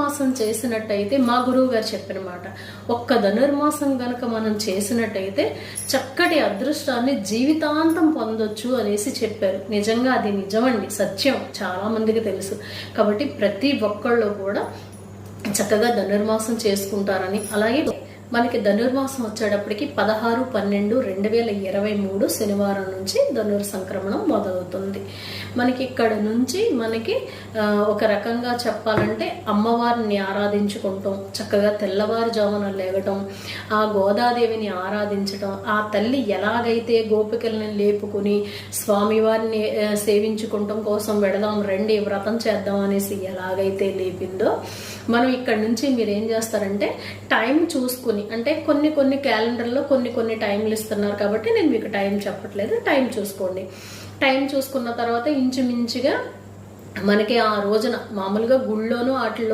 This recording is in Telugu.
ధనుర్మాసం చేసినట్టయితే మా గురువు గారు చెప్పిన మాట, ఒక్క ధనుర్మాసం గనక మనం చేసినట్టయితే చక్కటి అదృష్టాన్ని జీవితాంతం పొందొచ్చు అనేసి చెప్పారు. నిజంగా అది నిజమండి, సత్యం, చాలా మందికి తెలుసు. కాబట్టి ప్రతి ఒక్కళ్ళు కూడా చక్కగా ధనుర్మాసం చేసుకుంటారని, అలాగే మనకి ధనుర్మాసం వచ్చేటప్పటికి 16/12/2023 శనివారం నుంచి ధనుర్ సంక్రమణం మొదలవుతుంది. మనకి ఇక్కడ నుంచి మనకి ఒక రకంగా చెప్పాలంటే అమ్మవారిని ఆరాధించుకుంటాం, చక్కగా తెల్లవారుజామున లేవటం, ఆ గోదాదేవిని ఆరాధించటం, ఆ తల్లి ఎలాగైతే గోపికల్ని లేపుకుని స్వామివారిని సేవించుకుంటాం కోసం వెడదాం రండి వ్రతం చేద్దాం అనేసి ఎలాగైతే లేపిందో, మనం ఇక్కడ నుంచి మీరు ఏం చేస్తారంటే టైం చూసుకుని, అంటే కొన్ని క్యాలెండర్లో కొన్ని టైంలు ఇస్తున్నారు కాబట్టి నేను మీకు టైం చెప్పట్లేదు, టైం చూసుకోండి. టైం చూసుకున్న తర్వాత ఇంచుమించుగా మనకి ఆ రోజున మామూలుగా గుళ్ళోనూ వాటిల్లో